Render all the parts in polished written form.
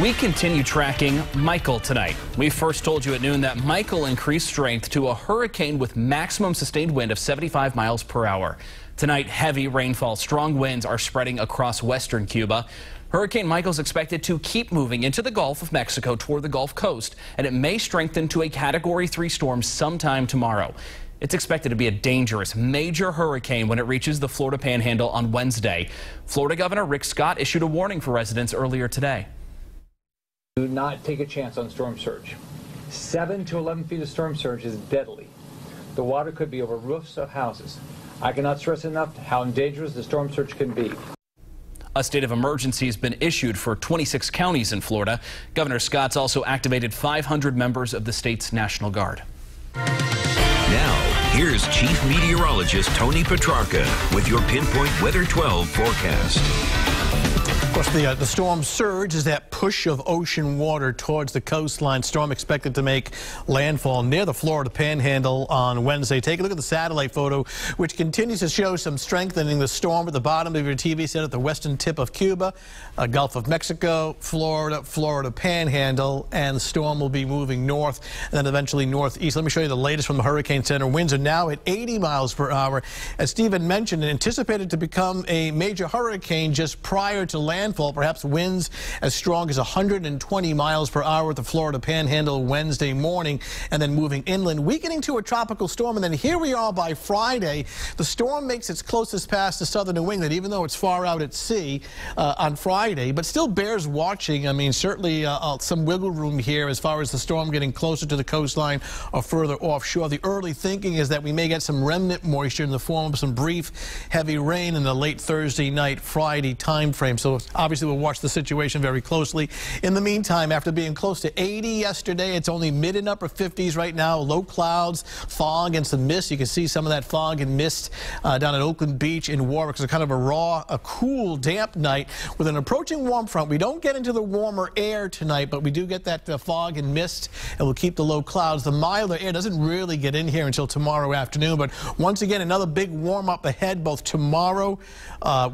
We continue tracking Michael tonight. We first told you at noon that Michael increased strength to a hurricane with maximum sustained wind of 75 miles per hour. Tonight, heavy rainfall, strong winds are spreading across western Cuba. Hurricane Michael is expected to keep moving into the Gulf of Mexico toward the Gulf Coast, and it may strengthen to a Category 3 storm sometime tomorrow. It's expected to be a dangerous, major hurricane when it reaches the Florida Panhandle on Wednesday. Florida Governor Rick Scott issued a warning for residents earlier today. Do not take a chance on storm surge. 7 to 11 feet of storm surge is deadly. The water could be over roofs of houses. I cannot stress enough how dangerous the storm surge can be. A state of emergency has been issued for 26 counties in Florida. Governor Scott's also activated 500 members of the state's National Guard. Now, here's Chief Meteorologist Tony Petrarca with your Pinpoint Weather 12 forecast. Of course, the storm surge is that push of ocean water towards the coastline. Storm expected to make landfall near the Florida Panhandle on Wednesday. Take a look at the satellite photo, which continues to show some strengthening. The storm at the bottom of your TV set at the western tip of Cuba, Gulf of Mexico, Florida Panhandle, and the storm will be moving north and then eventually northeast. Let me show you the latest from the Hurricane Center. Winds are now at 80 miles per hour. As Stephen mentioned, anticipated to become a major hurricane just prior to landfall, perhaps winds as strong as 120 miles per hour at the Florida Panhandle Wednesday morning, and then moving inland, weakening to a tropical storm. And then here we are by Friday. The storm makes its closest pass to southern New England, even though it's far out at sea on Friday, but still bears watching. I mean, certainly some wiggle room here as far as the storm getting closer to the coastline or further offshore. The early thinking is that we may get some remnant moisture in the form of some brief heavy rain in the late Thursday night, Friday time frame. So obviously we'll watch the situation very closely. In the meantime, after being close to 80 yesterday, it's only mid and upper 50s right now. Low clouds, fog, and some mist. You can see some of that fog and mist down at Oakland Beach in Warwick. It's kind of a raw, cool, damp night with an approaching warm front. We don't get into the warmer air tonight, but we do get that fog and mist, and we'll keep the low clouds. The milder air doesn't really get in here until tomorrow afternoon, but once again, another big warm up ahead both tomorrow,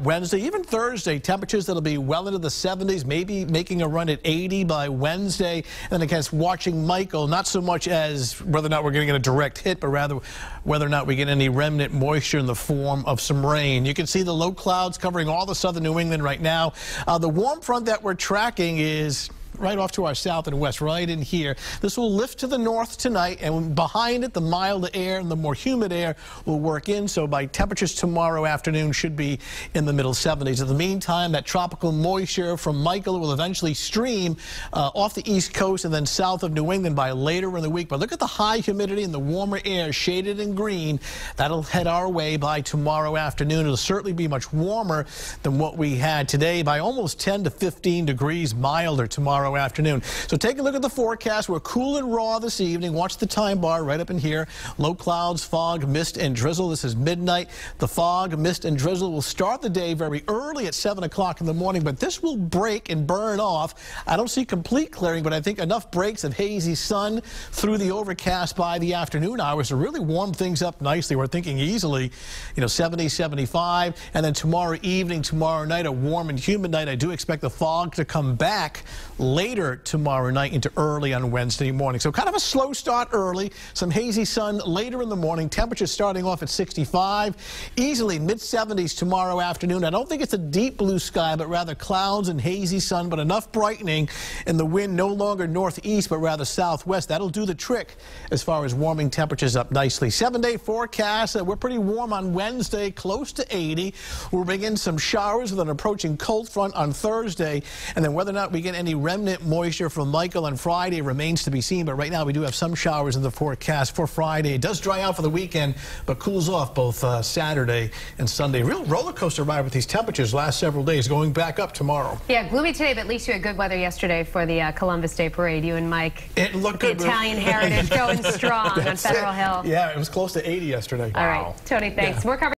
Wednesday, even Thursday. Temperatures that'll be well into the 70s, maybe making a run at 80 by Wednesday. And then, I guess, watching Michael, not so much as whether or not we're going to get a direct hit, but rather whether or not we get any remnant moisture in the form of some rain. You can see the low clouds covering all the southern New England right now. The warm front that we're tracking is right off to our south and west, right in here. This will lift to the north tonight, and behind it, the milder air and the more humid air will work in. So by temperatures tomorrow afternoon should be in the middle 70s. In the meantime, that tropical moisture from Michael will eventually stream off the east coast and then south of New England by later in the week. But look at the high humidity and the warmer air shaded in green. That'll head our way by tomorrow afternoon. It'll certainly be much warmer than what we had today, by almost 10 to 15 degrees milder tomorrow afternoon. So take a look at the forecast. We're cool and raw this evening. Watch the time bar right up in here. Low clouds, fog, mist, and drizzle. This is midnight. The fog, mist, and drizzle will start the day very early at 7 o'clock in the morning, but this will break and burn off. I don't see complete clearing, but I think enough breaks of hazy sun through the overcast by the afternoon hours to really warm things up nicely. We're thinking easily, 70, 75, and then tomorrow evening, tomorrow night, a warm and humid night. I do expect the fog to come back later tomorrow night into early on Wednesday morning. So kind of a slow start early, some hazy sun later in the morning, temperatures starting off at 65, easily mid-70s tomorrow afternoon. I don't think it's a deep blue sky, but rather clouds and hazy sun, but enough brightening, and the wind no longer northeast, but rather southwest. That'll do the trick as far as warming temperatures up nicely. 7-day forecast. We're pretty warm on Wednesday, close to 80. We'll bring in some showers with an approaching cold front on Thursday, and then whether or not we get any remnant moisture from Michael on Friday remains to be seen, but right now we do have some showers in the forecast for Friday. It does dry out for the weekend, but cools off both Saturday and Sunday. Real roller coaster ride with these temperatures last several days, going back up tomorrow. Yeah, gloomy today, but at least you had good weather yesterday for the Columbus Day Parade. You and Mike. It looked good. The Italian heritage going strong on Federal Hill. Yeah, it was close to 80 yesterday. All right, Tony, thanks. Yeah. More coverage.